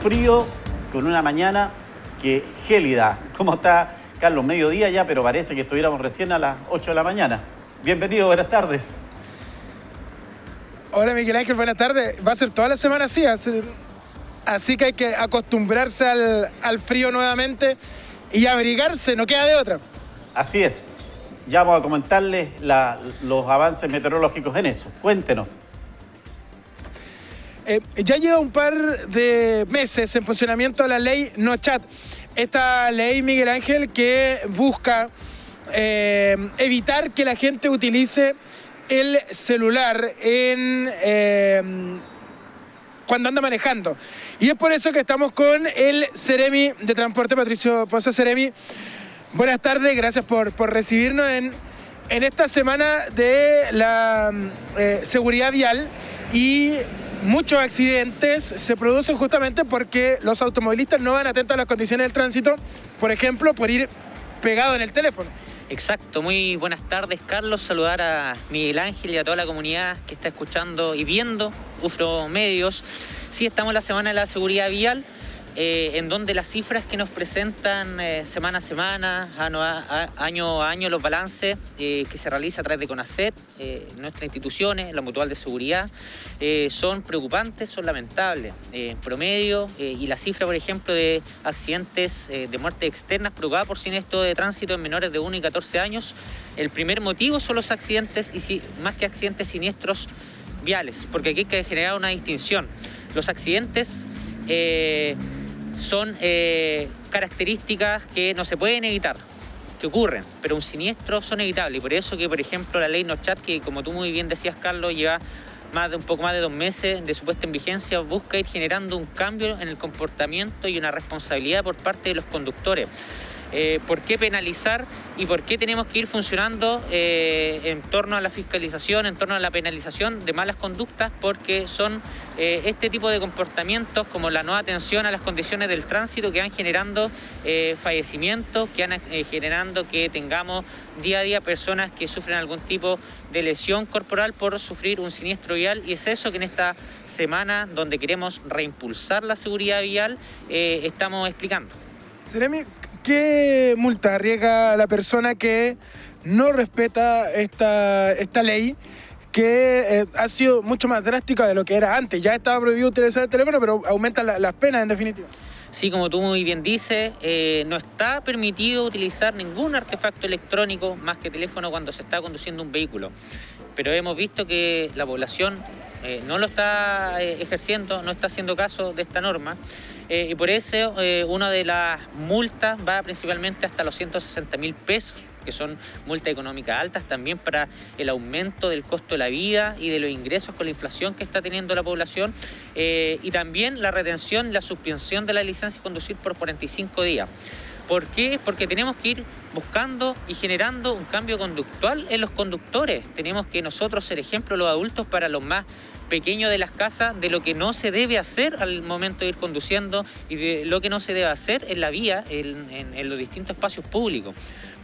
frío, con una mañana que gélida. ¿Cómo está, Carlos? Mediodía ya, pero parece que estuviéramos recién a las 8 de la mañana. Bienvenido, buenas tardes. Hola Miguel Ángel, buenas tardes. Va a ser toda la semana así, así que hay que acostumbrarse al frío nuevamente y abrigarse, no queda de otra. Así es. Ya vamos a comentarles los avances meteorológicos en eso. Cuéntenos. Ya lleva un par de meses en funcionamiento la ley No Chat. Esta ley, Miguel Ángel, que busca evitar que la gente utilice el celular cuando anda manejando. Y es por eso que estamos con el Seremi de Transporte, Patricio Poza. Seremi, buenas tardes, gracias por recibirnos en esta semana de la seguridad vial. Y muchos accidentes se producen justamente porque los automovilistas no van atentos a las condiciones del tránsito, por ejemplo, por ir pegado en el teléfono. Exacto, muy buenas tardes, Carlos. Saludar a Miguel Ángel y a toda la comunidad que está escuchando y viendo UFRO Medios. Sí, estamos en la Semana de la Seguridad Vial, en donde las cifras que nos presentan semana a semana, año a año, los balances que se realiza a través de CONACET, nuestras instituciones, la Mutual de Seguridad, son preocupantes, son lamentables. En promedio, y la cifra, por ejemplo, de accidentes de muerte externas provocadas por siniestro de tránsito en menores de 1 y 14 años, el primer motivo son los accidentes, y más que accidentes, siniestros viales, porque aquí hay que generar una distinción. Los accidentes son características que no se pueden evitar, que ocurren, pero un siniestro son evitables. Y por eso que, por ejemplo, la ley No Chat, que como tú muy bien decías, Carlos, lleva un poco más de 2 meses de su puesta en vigencia, busca ir generando un cambio en el comportamiento y una responsabilidad por parte de los conductores. ¿Por qué penalizar y por qué tenemos que ir funcionando en torno a la fiscalización, en torno a la penalización de malas conductas? Porque son este tipo de comportamientos, como la no atención a las condiciones del tránsito, que van generando fallecimientos, que van generando que tengamos día a día personas que sufren algún tipo de lesión corporal por sufrir un siniestro vial. Y es eso que en esta semana, donde queremos reimpulsar la seguridad vial, estamos explicando. Seremi, ¿qué multa arriesga la persona que no respeta esta ley, que ha sido mucho más drástica de lo que era antes? Ya estaba prohibido utilizar el teléfono, pero aumentan las penas en definitiva. Sí, como tú muy bien dices, no está permitido utilizar ningún artefacto electrónico más que teléfono cuando se está conduciendo un vehículo. Pero hemos visto que la población no lo está ejerciendo, no está haciendo caso de esta norma. Y por eso una de las multas va principalmente hasta los 160.000 pesos, que son multas económicas altas también para el aumento del costo de la vida y de los ingresos con la inflación que está teniendo la población, y también la retención y la suspensión de la licencia de conducir por 45 días. ¿Por qué? Porque tenemos que ir buscando y generando un cambio conductual en los conductores. Tenemos que nosotros ser ejemplo, los adultos, para los más pequeños de las casas, de lo que no se debe hacer al momento de ir conduciendo y de lo que no se debe hacer en la vía, en los distintos espacios públicos.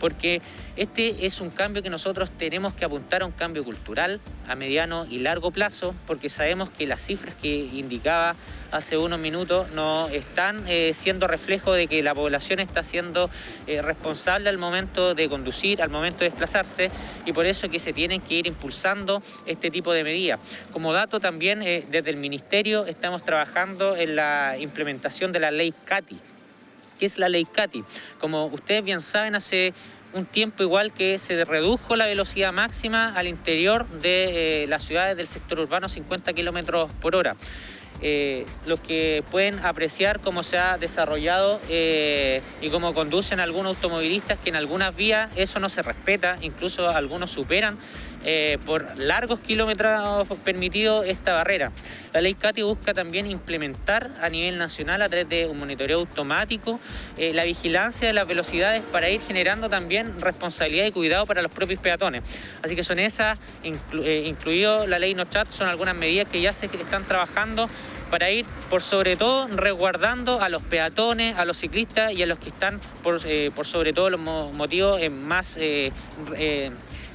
Porque este es un cambio que nosotros tenemos que apuntar a un cambio cultural a mediano y largo plazo, porque sabemos que las cifras que indicaba hace unos minutos no están siendo reflejo de que la población está siendo responsable al momento de conducir, al momento de desplazarse, y por eso que se tienen que ir impulsando este tipo de medidas. Como dato también, desde el Ministerio estamos trabajando en la implementación de la ley CATI. ¿Qué es la ley CATI? Como ustedes bien saben, hace un tiempo igual que se redujo la velocidad máxima al interior de las ciudades del sector urbano, 50 kilómetros por hora. Los que pueden apreciar cómo se ha desarrollado y cómo conducen algunos automovilistas, que en algunas vías eso no se respeta, incluso algunos superan por largos kilómetros permitidos esta barrera. La ley CATI busca también implementar a nivel nacional, a través de un monitoreo automático, la vigilancia de las velocidades, para ir generando también responsabilidad y cuidado para los propios peatones. Así que son esas, incluido la ley No Chat, son algunas medidas que ya se están trabajando para ir, por sobre todo, resguardando a los peatones, a los ciclistas y a los que están, por sobre todo, los motivos más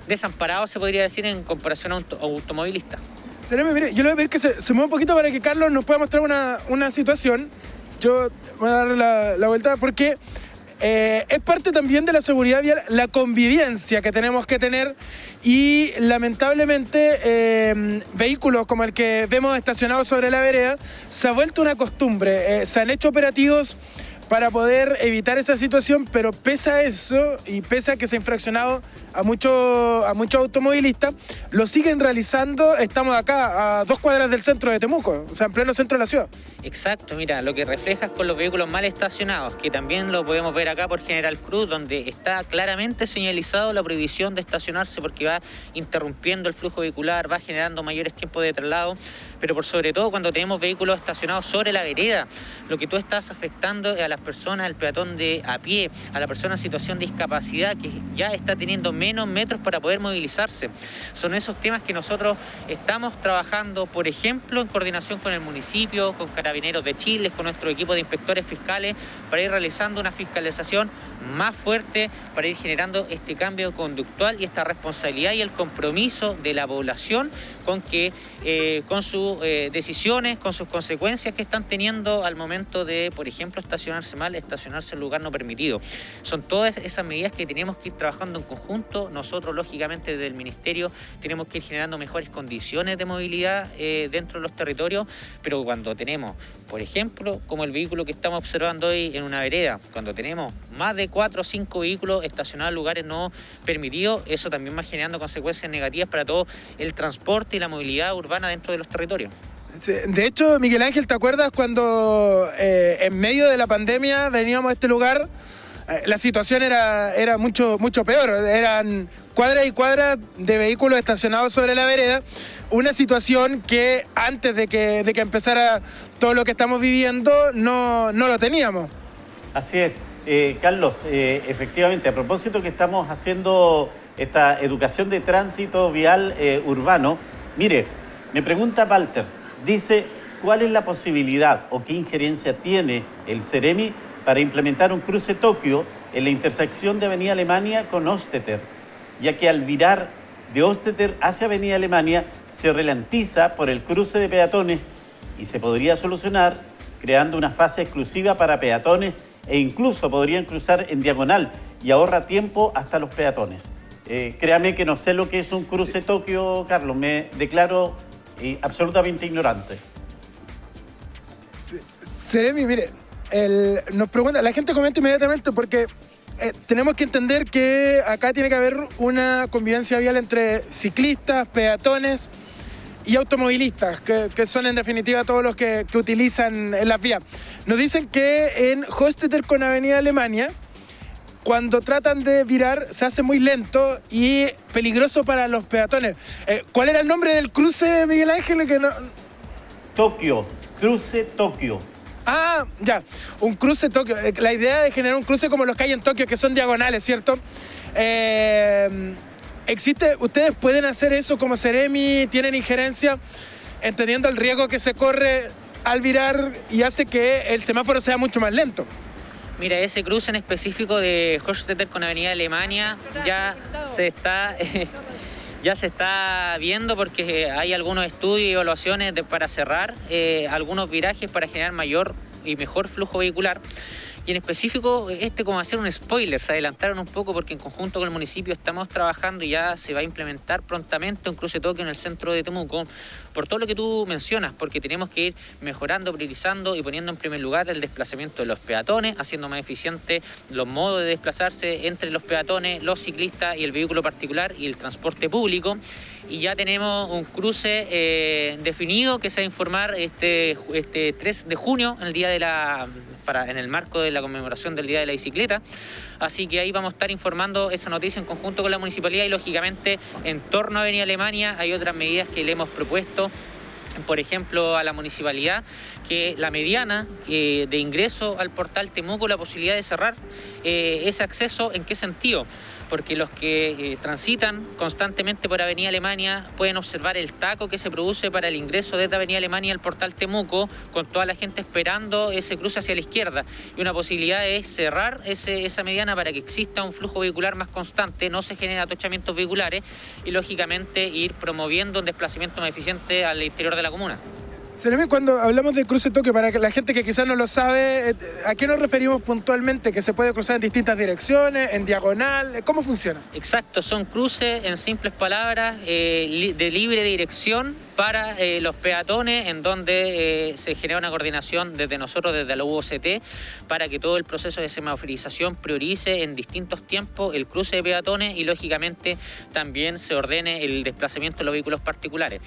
desamparados, se podría decir, en comparación a un automovilista. Seremi, mire, yo le voy a pedir que se mueva un poquito para que Carlos nos pueda mostrar una situación. yo voy a dar la vuelta porque es parte también de la seguridad vial, la convivencia que tenemos que tener y lamentablemente vehículos como el que vemos estacionados sobre la vereda se ha vuelto una costumbre. Se han hecho operativos para poder evitar esa situación, pero pese a eso y pese a que se ha infraccionado a muchos automovilistas, lo siguen realizando. Estamos acá a 2 cuadras del centro de Temuco, o sea, en pleno centro de la ciudad. Exacto, mira, lo que reflejas con los vehículos mal estacionados, que también lo podemos ver acá por General Cruz, donde está claramente señalizado la prohibición de estacionarse porque va interrumpiendo el flujo vehicular, va generando mayores tiempos de traslado, pero por sobre todo cuando tenemos vehículos estacionados sobre la vereda, lo que tú estás afectando es a las personas, al peatón de a pie, a la persona en situación de discapacidad que ya está teniendo menos metros para poder movilizarse. Son esos temas que nosotros estamos trabajando, por ejemplo, en coordinación con el municipio, con Carabineros de Chile, con nuestro equipo de inspectores fiscales, para ir realizando una fiscalización más fuerte, para ir generando este cambio conductual y esta responsabilidad y el compromiso de la población con sus decisiones, con sus consecuencias que están teniendo al momento de, por ejemplo, estacionarse mal, estacionarse en lugar no permitido. Son todas esas medidas que tenemos que ir trabajando en conjunto. Nosotros, lógicamente, desde el Ministerio tenemos que ir generando mejores condiciones de movilidad dentro de los territorios, pero cuando tenemos, por ejemplo, como el vehículo que estamos observando hoy en una vereda, cuando tenemos más de 4 o 5 vehículos estacionados en lugares no permitidos, eso también va generando consecuencias negativas para todo el transporte y la movilidad urbana dentro de los territorios. Sí, de hecho, Miguel Ángel, ¿te acuerdas cuando en medio de la pandemia veníamos a este lugar? La situación era mucho peor. Eran cuadras y cuadras de vehículos estacionados sobre la vereda. Una situación que antes de que empezara todo lo que estamos viviendo no lo teníamos. Así es. Carlos, efectivamente, a propósito que estamos haciendo esta educación de tránsito vial urbano, mire, me pregunta Walter, dice, ¿cuál es la posibilidad o qué injerencia tiene el Ceremi para implementar un cruce Tokio en la intersección de Avenida Alemania con Osteter, ya que al virar de Osteter hacia Avenida Alemania se ralentiza por el cruce de peatones y se podría solucionar creando una fase exclusiva para peatones e incluso podrían cruzar en diagonal y ahorra tiempo hasta los peatones. Créame que no sé lo que es un cruce Tokio, Carlos, me declaro absolutamente ignorante. Ceremi, mire, nos pregunta, la gente comenta inmediatamente porque tenemos que entender que acá tiene que haber una convivencia vial entre ciclistas, peatones y automovilistas, que son en definitiva todos los que utilizan en las vías. Nos dicen que en Hostetter con Avenida Alemania, cuando tratan de virar, se hace muy lento y peligroso para los peatones. ¿Cuál era el nombre del cruce, Miguel Ángel? Que no... Tokio, cruce Tokio. Ah, ya, un cruce Tokio. La idea de generar un cruce como los que hay en Tokio, que son diagonales, ¿cierto? ¿Ustedes pueden hacer eso como Ceremi? ¿Tienen injerencia? Entendiendo el riesgo que se corre al virar y hace que el semáforo sea mucho más lento. Mira, ese cruce en específico de Hochstetter con Avenida Alemania ya se está viendo porque hay algunos estudios y evaluaciones para cerrar algunos virajes para generar mayor y mejor flujo vehicular. Y en específico, como hacer un spoiler, se adelantaron un poco porque en conjunto con el municipio estamos trabajando y ya se va a implementar prontamente un cruce Tokio en el centro de Temuco, por todo lo que tú mencionas, porque tenemos que ir mejorando, priorizando y poniendo en primer lugar el desplazamiento de los peatones, haciendo más eficiente los modos de desplazarse entre los peatones, los ciclistas y el vehículo particular y el transporte público. Y ya tenemos un cruce definido que se va a informar este 3 de junio, en el marco de la conmemoración del Día de la Bicicleta. Así que ahí vamos a estar informando esa noticia en conjunto con la municipalidad y lógicamente en torno a Avenida Alemania hay otras medidas que le hemos propuesto, por ejemplo, a la municipalidad, que la mediana de ingreso al portal Temuco, la posibilidad de cerrar ese acceso. ¿En qué sentido? Porque los que transitan constantemente por Avenida Alemania pueden observar el taco que se produce para el ingreso desde Avenida Alemania al portal Temuco, con toda la gente esperando ese cruce hacia la izquierda. Y una posibilidad es cerrar esa mediana para que exista un flujo vehicular más constante, no se generen atochamientos vehiculares y lógicamente ir promoviendo un desplazamiento más eficiente al interior de la comuna. Seremi, cuando hablamos de cruce toque, para que la gente que quizás no lo sabe, ¿a qué nos referimos puntualmente? ¿Que se puede cruzar en distintas direcciones, en diagonal? ¿Cómo funciona? Exacto, son cruces, en simples palabras, de libre dirección para los peatones, en donde se genera una coordinación desde nosotros, desde la UOCT, para que todo el proceso de semaforización priorice en distintos tiempos el cruce de peatones y, lógicamente, también se ordene el desplazamiento de los vehículos particulares.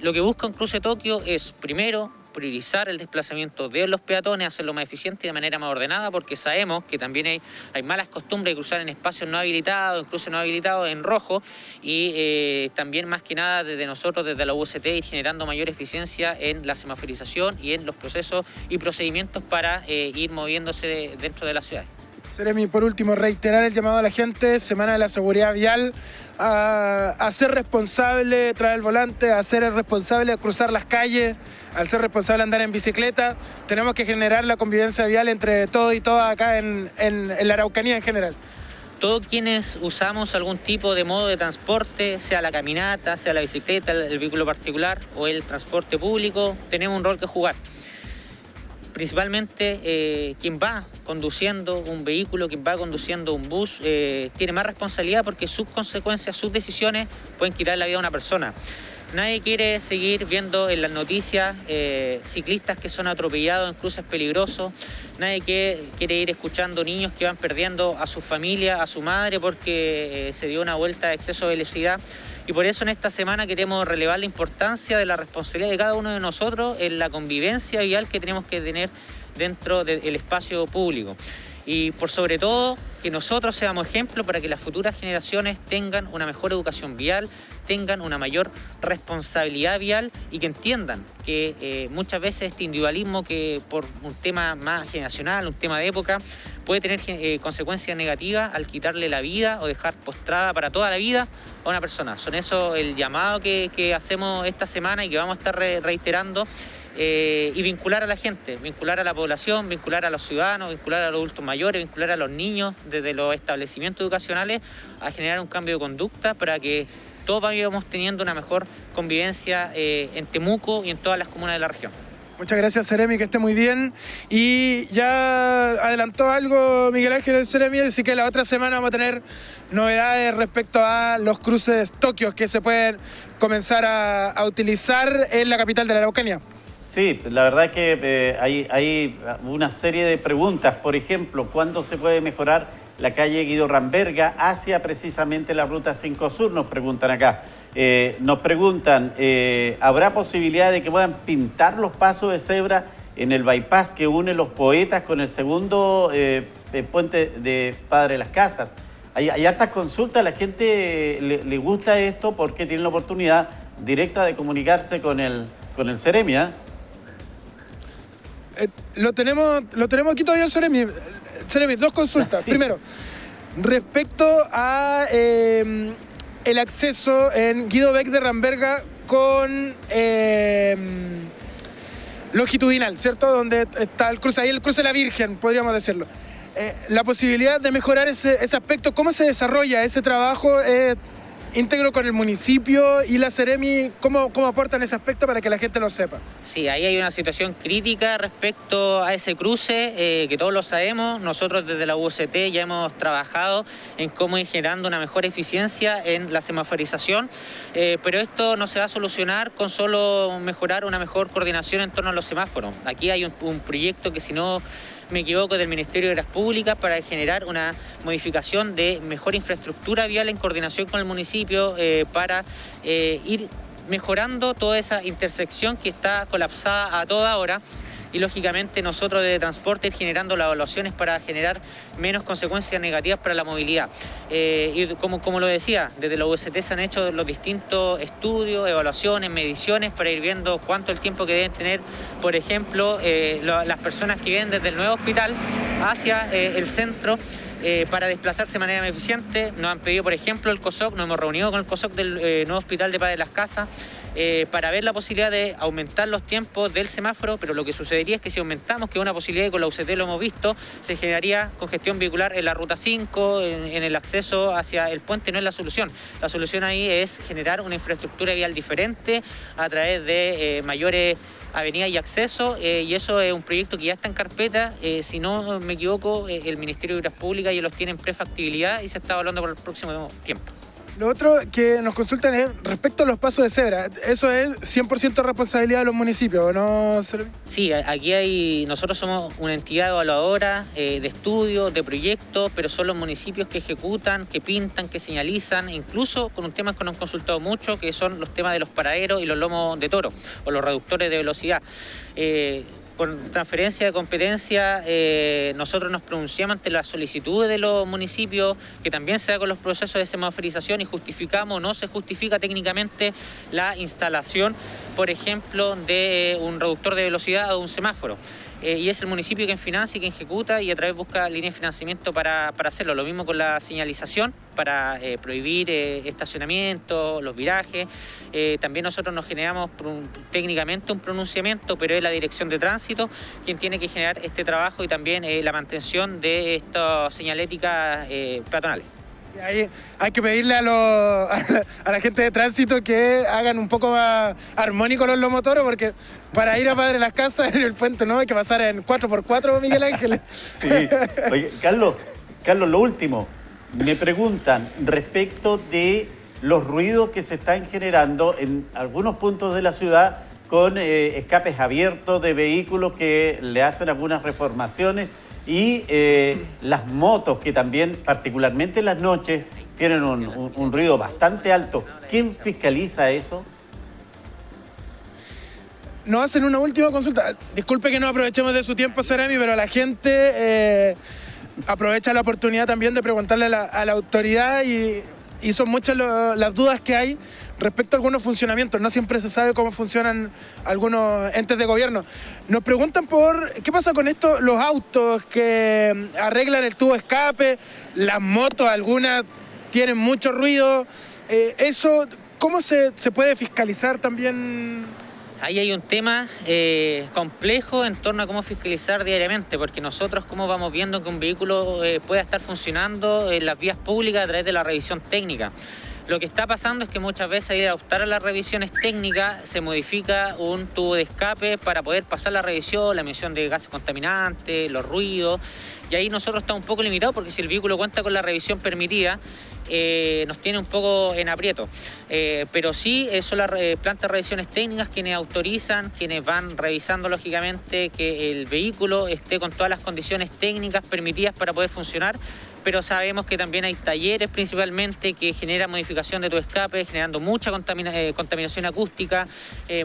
Lo que busca un cruce Tokio es, primero, priorizar el desplazamiento de los peatones, hacerlo más eficiente y de manera más ordenada, porque sabemos que también hay malas costumbres de cruzar en espacios no habilitados, en cruces no habilitados, en rojo, y también más que nada desde nosotros, desde la UCT, ir generando mayor eficiencia en la semaforización y en los procesos y procedimientos para ir moviéndose dentro de la ciudad. Seremi, por último, reiterar el llamado a la gente, Semana de la Seguridad Vial, a ser responsable, traer el volante, a ser responsable de cruzar las calles, al ser responsable de andar en bicicleta. Tenemos que generar la convivencia vial entre todos y todas acá en la Araucanía en general. Todos quienes usamos algún tipo de modo de transporte, sea la caminata, sea la bicicleta, el vehículo particular o el transporte público, tenemos un rol que jugar. Principalmente quien va conduciendo un vehículo, quien va conduciendo un bus, tiene más responsabilidad porque sus consecuencias, sus decisiones pueden quitar la vida a una persona. Nadie quiere seguir viendo en las noticias ciclistas que son atropellados en cruces peligrosos. Nadie quiere ir escuchando niños que van perdiendo a su familia, a su madre, porque se dio una vuelta de exceso de velocidad. Y por eso en esta semana queremos relevar la importancia de la responsabilidad de cada uno de nosotros en la convivencia vial que tenemos que tener dentro del espacio público. Y por sobre todo, que nosotros seamos ejemplo para que las futuras generaciones tengan una mejor educación vial, tengan una mayor responsabilidad vial y que entiendan que muchas veces este individualismo, que por un tema más generacional, un tema de época, puede tener consecuencias negativas al quitarle la vida o dejar postrada para toda la vida a una persona. Son eso el llamado que hacemos esta semana y que vamos a estar reiterando. Y vincular a la gente, vincular a la población, vincular a los ciudadanos, vincular a los adultos mayores, vincular a los niños desde los establecimientos educacionales a generar un cambio de conducta para que todos vayamos teniendo una mejor convivencia en Temuco y en todas las comunas de la región. Muchas gracias, Seremi, que esté muy bien. Y ya adelantó algo Miguel Ángel Seremi, así que la otra semana vamos a tener novedades respecto a los cruces Tokios que se pueden comenzar a utilizar en la capital de la Araucanía. Sí, la verdad que hay una serie de preguntas. Por ejemplo, ¿cuándo se puede mejorar la calle Guido Ramberga hacia precisamente la Ruta 5 Sur? Nos preguntan acá. Nos preguntan, ¿habrá posibilidad de que puedan pintar los pasos de cebra en el bypass que une Los Poetas con el segundo puente de Padre Las Casas? Hay hartas consultas, a la gente le gusta esto porque tiene la oportunidad directa de comunicarse con el Seremi, ¿eh? Lo tenemos aquí todavía el Seremi. Seremi, dos consultas. Sí. Primero, respecto a el acceso en Guido Beck de Ramberga con longitudinal, ¿cierto? Donde está el cruce, ahí el cruce de la Virgen, podríamos decirlo. La posibilidad de mejorar ese aspecto, ¿cómo se desarrolla ese trabajo íntegro con el municipio y la Seremi? ¿Cómo aportan ese aspecto para que la gente lo sepa? Sí, ahí hay una situación crítica respecto a ese cruce, que todos lo sabemos. Nosotros desde la UOCT ya hemos trabajado en cómo ir generando una mejor eficiencia en la semaforización, pero esto no se va a solucionar con solo mejorar una mejor coordinación en torno a los semáforos. Aquí hay un proyecto que, si no me equivoco, del Ministerio de Obras Públicas para generar una modificación de mejor infraestructura vial en coordinación con el municipio para ir mejorando toda esa intersección que está colapsada a toda hora. Y lógicamente nosotros de transporte ir generando las evaluaciones para generar menos consecuencias negativas para la movilidad. Y como lo decía, desde la UST se han hecho los distintos estudios, evaluaciones, mediciones para ir viendo cuánto el tiempo que deben tener, por ejemplo, las personas que vienen desde el nuevo hospital hacia el centro para desplazarse de manera más eficiente. Nos han pedido, por ejemplo, el COSOC, nos hemos reunido con el COSOC del nuevo hospital de Padre Las Casas, para ver la posibilidad de aumentar los tiempos del semáforo, pero lo que sucedería es que si aumentamos, que es una posibilidad y con la UCT lo hemos visto, se generaría congestión vehicular en la ruta 5, en el acceso hacia el puente. No es la solución. La solución ahí es generar una infraestructura vial diferente a través de mayores avenidas y acceso, y eso es un proyecto que ya está en carpeta. Si no me equivoco, el Ministerio de Obras Públicas ya los tiene en prefactibilidad y se está evaluando por el próximo tiempo. Lo otro que nos consultan es respecto a los pasos de cebra. ¿Eso es 100% responsabilidad de los municipios, o no, Seremi? Sí, aquí nosotros somos una entidad evaluadora de estudios, de proyectos, pero son los municipios que ejecutan, que pintan, que señalizan, incluso con un tema que nos han consultado mucho, que son los temas de los paraderos y los lomos de toro, o los reductores de velocidad. Con transferencia de competencia, nosotros nos pronunciamos ante las solicitudes de los municipios, que también se da con los procesos de semaforización, y justificamos o no se justifica técnicamente la instalación, por ejemplo, de un reductor de velocidad o un semáforo. Y es el municipio quien financia y quien ejecuta, y a través busca líneas de financiamiento para hacerlo. Lo mismo con la señalización, para prohibir estacionamiento, los virajes. También nosotros nos generamos técnicamente un pronunciamiento, pero es la Dirección de Tránsito quien tiene que generar este trabajo, y también la mantención de estas señaléticas peatonales. Hay que pedirle a la gente de tránsito que hagan un poco más armónicos los lomotoros, porque para ir a Padre Las Casas en el puente no hay que pasar en 4x4, Miguel Ángel. Sí. Oye, Carlos, lo último. Me preguntan respecto de los ruidos que se están generando en algunos puntos de la ciudad con escapes abiertos de vehículos que le hacen algunas reformaciones, y las motos que también, particularmente en las noches, tienen un ruido bastante alto. ¿Quién fiscaliza eso? Nos hacen una última consulta. Disculpe que no aprovechemos de su tiempo, Seremi, pero la gente aprovecha la oportunidad también de preguntarle a la autoridad, y son muchas las dudas que hay respecto a algunos funcionamientos. No siempre se sabe cómo funcionan algunos entes de gobierno. Nos preguntan por qué pasa con esto, los autos que arreglan el tubo de escape, las motos, algunas tienen mucho ruido. Eso, ¿cómo se puede fiscalizar también? Ahí hay un tema complejo en torno a cómo fiscalizar diariamente, porque nosotros como vamos viendo que un vehículo pueda estar funcionando en las vías públicas a través de la revisión técnica. Lo que está pasando es que muchas veces, al optar a las revisiones técnicas, se modifica un tubo de escape para poder pasar la revisión, la emisión de gases contaminantes, los ruidos, y ahí nosotros estamos un poco limitados, porque si el vehículo cuenta con la revisión permitida, nos tiene un poco en aprieto. Pero sí son las plantas de revisiones técnicas quienes autorizan, quienes van revisando lógicamente que el vehículo esté con todas las condiciones técnicas permitidas para poder funcionar. Pero sabemos que también hay talleres principalmente que generan modificación de tu escape, generando mucha contaminación acústica,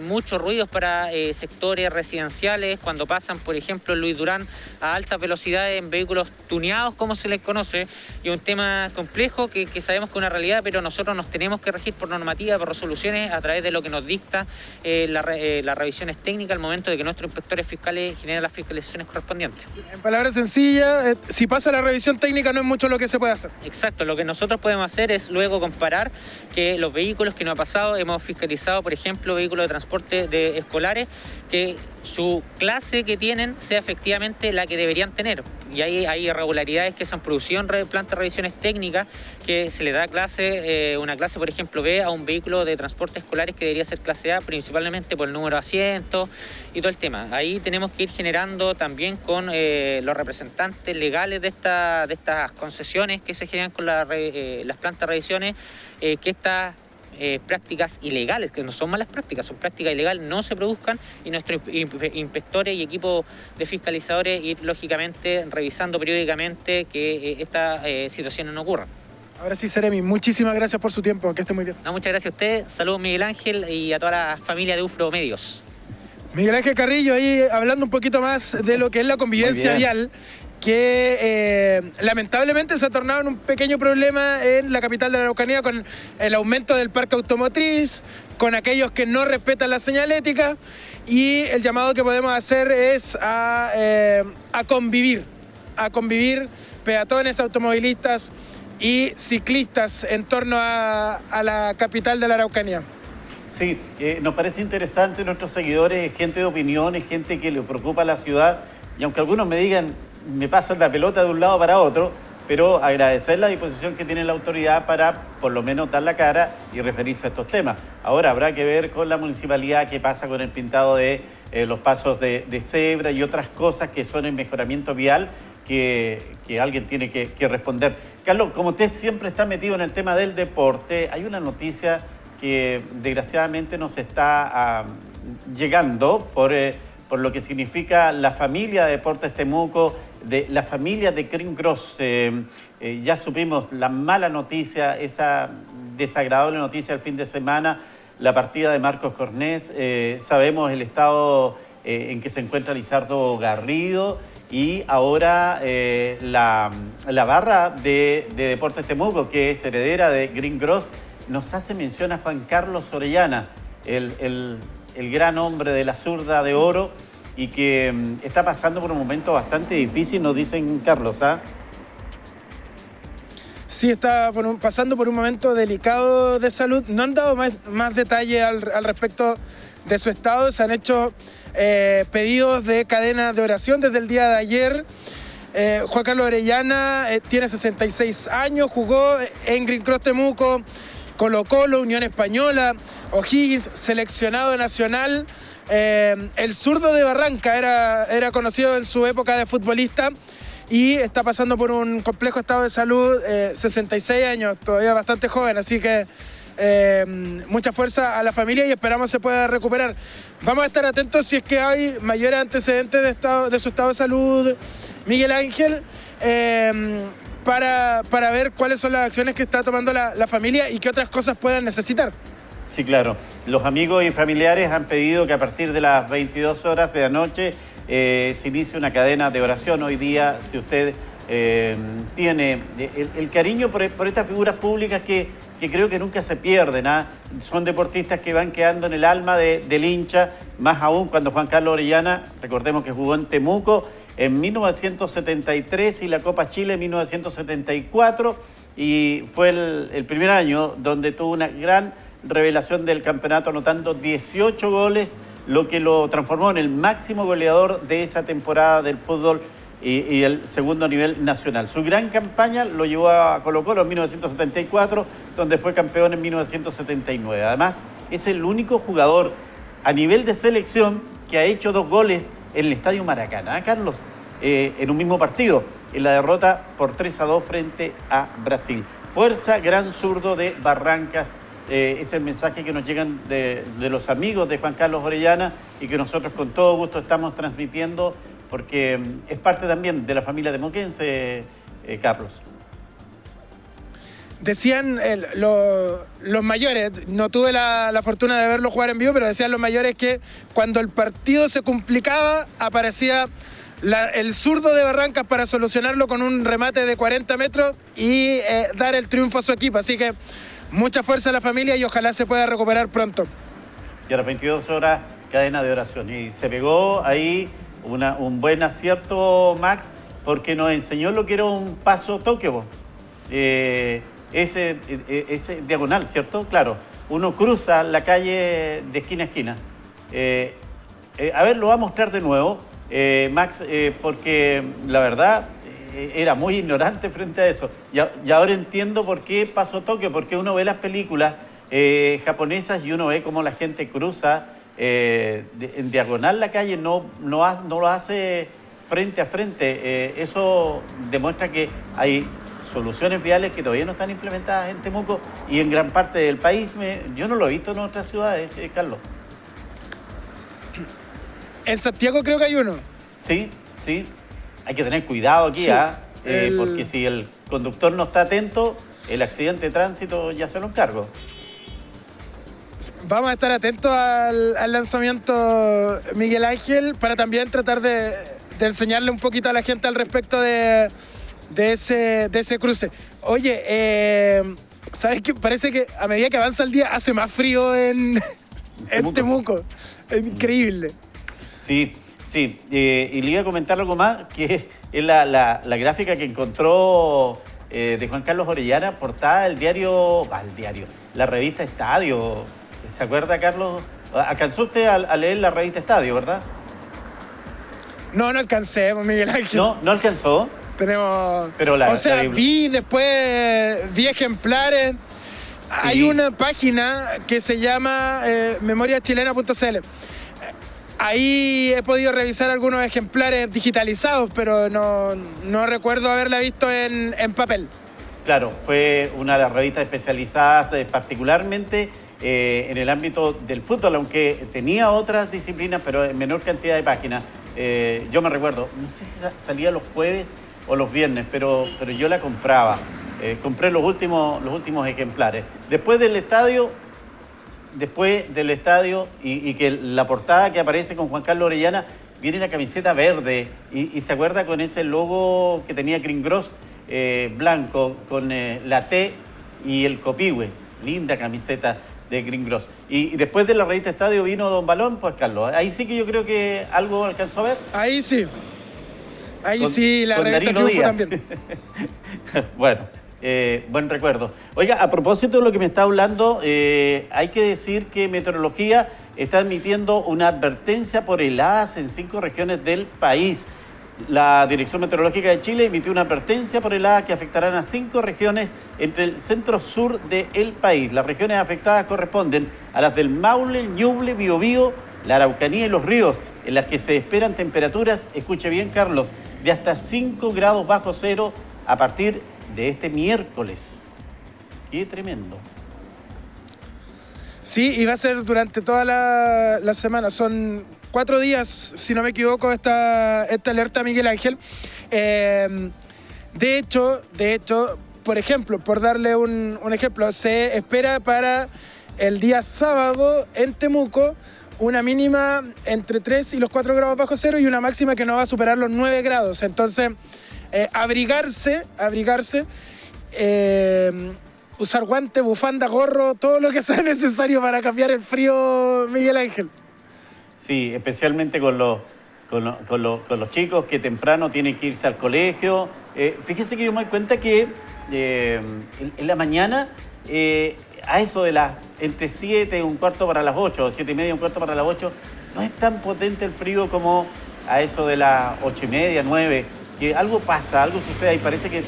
muchos ruidos para sectores residenciales, cuando pasan, por ejemplo, en Luis Durán a altas velocidades en vehículos tuneados, como se les conoce, y un tema complejo que sabemos que es una realidad, pero nosotros nos tenemos que regir por normativa, por resoluciones, a través de lo que nos dicta las revisiones técnicas al momento de que nuestros inspectores fiscales generan las fiscalizaciones correspondientes. En palabras sencillas, si pasa la revisión técnica no es mucho lo que se puede hacer. Exacto, lo que nosotros podemos hacer es luego comparar que los vehículos que nos ha pasado, hemos fiscalizado, por ejemplo, vehículos de transporte de escolares, que su clase que tienen sea efectivamente la que deberían tener. Y hay irregularidades que se han producido en plantas de revisiones técnicas, que se le da una clase, por ejemplo, B a un vehículo de transporte escolares que debería ser clase A, principalmente por el número de asientos y todo el tema. Ahí tenemos que ir generando también con los representantes legales de estas concesiones que se generan con las plantas de revisiones, que estas prácticas ilegales, que no son malas prácticas, son prácticas ilegales, no se produzcan, y nuestros inspectores y equipos de fiscalizadores ir lógicamente revisando periódicamente que estas situaciones no ocurran. Ahora sí, Seremi, muchísimas gracias por su tiempo, que esté muy bien. No, muchas gracias a usted, saludos Miguel Ángel y a toda la familia de UFRO Medios. Miguel Ángel Carrillo ahí hablando un poquito más de lo que es la convivencia vial, que lamentablemente se ha tornado en un pequeño problema en la capital de la Araucanía, con el aumento del parque automotriz, con aquellos que no respetan la señalética, y el llamado que podemos hacer es a convivir peatones, automovilistas y ciclistas en torno a la capital de la Araucanía. Sí, nos parece interesante nuestros seguidores, gente de opiniones, gente que le preocupa la ciudad, y aunque algunos me digan, me pasan la pelota de un lado para otro, pero agradecer la disposición que tiene la autoridad para por lo menos dar la cara y referirse a estos temas. Ahora habrá que ver con la municipalidad qué pasa con el pintado de los pasos de cebra y otras cosas que son el mejoramiento vial que alguien tiene que responder. Carlos, como usted siempre está metido en el tema del deporte, hay una noticia que desgraciadamente nos está llegando por lo que significa la familia de Deportes Temuco, de la familia de Green Cross. Ya supimos la mala noticia, esa desagradable noticia del fin de semana, la partida de Marcos Cornés. Sabemos el estado en que se encuentra Lizardo Garrido y ahora la barra de Deportes Temuco, que es heredera de Green Cross, nos hace mención a Juan Carlos Orellana, el gran hombre de la zurda de oro y que está pasando por un momento bastante difícil, nos dicen, Carlos, ¿ah? Sí, está pasando por un momento delicado de salud. No han dado más detalle al respecto de su estado. Se han hecho pedidos de cadena de oración desde el día de ayer. Juan Carlos Orellana tiene 66 años, jugó en Green Cross Temuco, Colo-Colo, Unión Española, O'Higgins, seleccionado nacional. El zurdo de Barranca era conocido en su época de futbolista y está pasando por un complejo estado de salud, 66 años, todavía bastante joven, así que mucha fuerza a la familia y esperamos se pueda recuperar. Vamos a estar atentos si es que hay mayores antecedentes de su estado de salud, Miguel Ángel, para ver cuáles son las acciones que está tomando la familia y qué otras cosas puedan necesitar. Sí, claro. Los amigos y familiares han pedido que a partir de las 22 horas de la noche se inicie una cadena de oración. Hoy día, si usted tiene el cariño por estas figuras públicas que creo que nunca se pierden, ¿ah? Son deportistas que van quedando en el alma del hincha, más aún cuando Juan Carlos Orellana, recordemos que jugó en Temuco en 1973 y la Copa Chile en 1974, y fue el primer año donde tuvo una gran revelación del campeonato, anotando 18 goles, lo que lo transformó en el máximo goleador de esa temporada del fútbol y el segundo nivel nacional. Su gran campaña lo llevó a Colo-Colo en 1974, donde fue campeón en 1979. Además, es el único jugador a nivel de selección que ha hecho 2 goles en el Estadio Maracaná, Carlos, en un mismo partido, en la derrota por 3-2 frente a Brasil. Fuerza, gran zurdo de Barrancas. Es el mensaje que nos llegan de los amigos de Juan Carlos Orellana y que nosotros con todo gusto estamos transmitiendo porque es parte también de la familia temuquense, Carlos. Decían los mayores, no tuve la fortuna de verlo jugar en vivo, pero decían los mayores que cuando el partido se complicaba aparecía el zurdo de Barrancas para solucionarlo con un remate de 40 metros y dar el triunfo a su equipo. Así que mucha fuerza a la familia y ojalá se pueda recuperar pronto. Y a las 22 horas, cadena de oración. Y se pegó ahí un buen acierto, Max, porque nos enseñó lo que era un paso Tokio. Ese diagonal, ¿cierto? Claro, uno cruza la calle de esquina a esquina. A ver, lo va a mostrar de nuevo, Max, porque la verdad era muy ignorante frente a eso. Y ahora entiendo por qué pasó Tokio, porque uno ve las películas japonesas y uno ve cómo la gente cruza en diagonal la calle, no lo hace frente a frente. Eso demuestra que hay soluciones viales que todavía no están implementadas en Temuco y en gran parte del país. Yo no lo he visto en otras ciudades, Carlos. En Santiago creo que hay uno. Sí. Hay que tener cuidado aquí, sí, porque si el conductor no está atento, el accidente de tránsito ya se lo encargo. Vamos a estar atentos al lanzamiento, Miguel Ángel, para también tratar de enseñarle un poquito a la gente al respecto de ese cruce. Oye, ¿sabes qué? Parece que a medida que avanza el día hace más frío en Temuco. Es increíble. Sí. Y le iba a comentar algo más, que es la gráfica que encontró de Juan Carlos Orellana, portada del diario, la revista Estadio. ¿Se acuerda, Carlos? Alcanzó usted a leer la revista Estadio, ¿verdad? No alcancé, Miguel Ángel. No alcanzó. Tenemos... Pero vi ejemplares. Sí. Hay una página que se llama memoriachilena.cl. Ahí he podido revisar algunos ejemplares digitalizados, pero no recuerdo haberla visto en papel. Claro, fue una de las revistas especializadas particularmente en el ámbito del fútbol, aunque tenía otras disciplinas, pero en menor cantidad de páginas. Yo me recuerdo, no sé si salía los jueves o los viernes, pero yo la compraba. Compré los últimos ejemplares. Después del estadio y que la portada que aparece con Juan Carlos Orellana, viene la camiseta verde y se acuerda con ese logo que tenía Green Gross blanco con la T y el Copihue. Linda camiseta de Green Gross. Y después de la revista Estadio vino Don Balón, pues Carlos, ahí sí que yo creo que algo alcanzó a ver. Ahí sí, la revista Triunfo también. Bueno, buen recuerdo. Oiga, a propósito de lo que me está hablando, hay que decir que Meteorología está emitiendo una advertencia por heladas en 5 regiones del país. La Dirección Meteorológica de Chile emitió una advertencia por heladas que afectarán a 5 regiones entre el centro-sur del país. Las regiones afectadas corresponden a las del Maule, Ñuble, Biobío, la Araucanía y Los Ríos, en las que se esperan temperaturas, escuche bien Carlos, de hasta 5 grados bajo cero a partir de este miércoles. Qué tremendo. Sí, y va a ser durante toda la semana. Son 4 días, si no me equivoco, esta alerta, Miguel Ángel. De hecho, por ejemplo, por darle un ejemplo, se espera para el día sábado en Temuco una mínima entre 3 y los 4 grados bajo cero y una máxima que no va a superar los 9 grados. Entonces, abrigarse, usar guante, bufanda, gorro, todo lo que sea necesario para cambiar el frío, Miguel Ángel. Sí, especialmente con los chicos que temprano tienen que irse al colegio. Fíjese que yo me doy cuenta que en la mañana, a eso de entre 7 y un cuarto para las 8, 7 y media y un cuarto para las 8, no es tan potente el frío como a eso de las 8 y media, 9, que algo pasa, algo sucede y parece que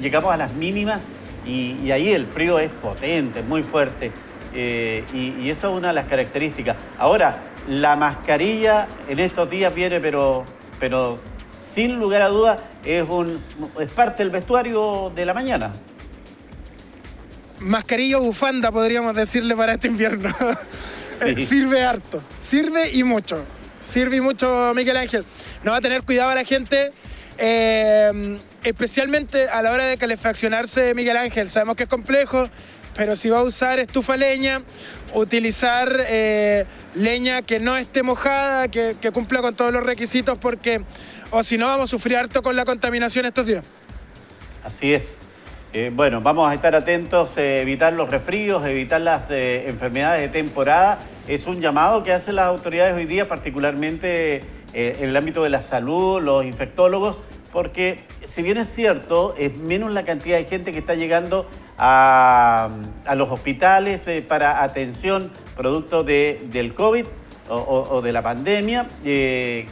llegamos a las mínimas y ahí el frío es potente, muy fuerte. Y eso es una de las características. Ahora, la mascarilla en estos días viene, pero sin lugar a dudas es parte del vestuario de la mañana. Mascarilla o bufanda, podríamos decirle, para este invierno. Sí. Sirve harto, sirve y mucho, Miguel Ángel. No va a tener cuidado a la gente, especialmente a la hora de calefaccionarse, Miguel Ángel. Sabemos que es complejo, pero si va a usar estufa leña, utilizar leña que no esté mojada, que cumpla con todos los requisitos, porque o si no vamos a sufrir harto con la contaminación estos días. Así es. Bueno, vamos a estar atentos, evitar los resfríos, evitar las enfermedades de temporada. Es un llamado que hacen las autoridades hoy día, particularmente en el ámbito de la salud, los infectólogos, porque si bien es cierto, es menos la cantidad de gente que está llegando a los hospitales para atención producto del COVID o de la pandemia,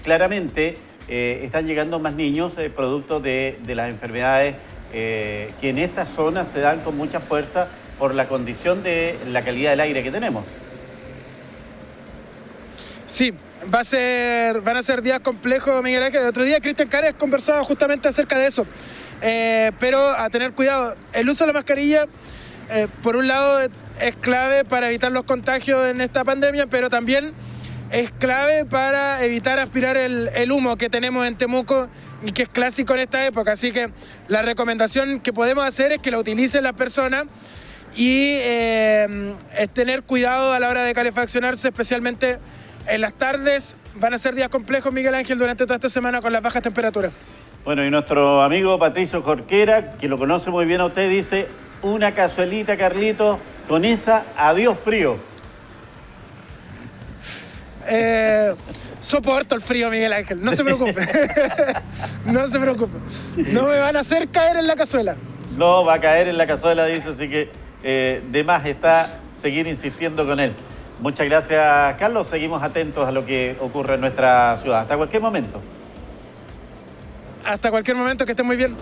claramente están llegando más niños producto de las enfermedades que en esta zona se dan con mucha fuerza por la condición de la calidad del aire que tenemos. Sí, van a ser días complejos, Miguel Ángel. El otro día Cristian Cares conversaba justamente acerca de eso. Pero a tener cuidado. El uso de la mascarilla, por un lado, es clave para evitar los contagios en esta pandemia, pero también es clave para evitar aspirar el humo que tenemos en Temuco y que es clásico en esta época. Así que la recomendación que podemos hacer es que la utilicen las personas y es tener cuidado a la hora de calefaccionarse, especialmente en las tardes. Van a ser días complejos, Miguel Ángel, durante toda esta semana con las bajas temperaturas. Bueno, y nuestro amigo Patricio Jorquera, que lo conoce muy bien a usted, dice: una cazuelita, Carlito, con esa, adiós frío. Soporto el frío, Miguel Ángel, no se preocupe. No se preocupe. No me van a hacer caer en la cazuela. No va a caer en la cazuela, dice, así que de más está seguir insistiendo con él. Muchas gracias, Carlos. Seguimos atentos a lo que ocurre en nuestra ciudad. Hasta cualquier momento. Hasta cualquier momento, que estén muy bien.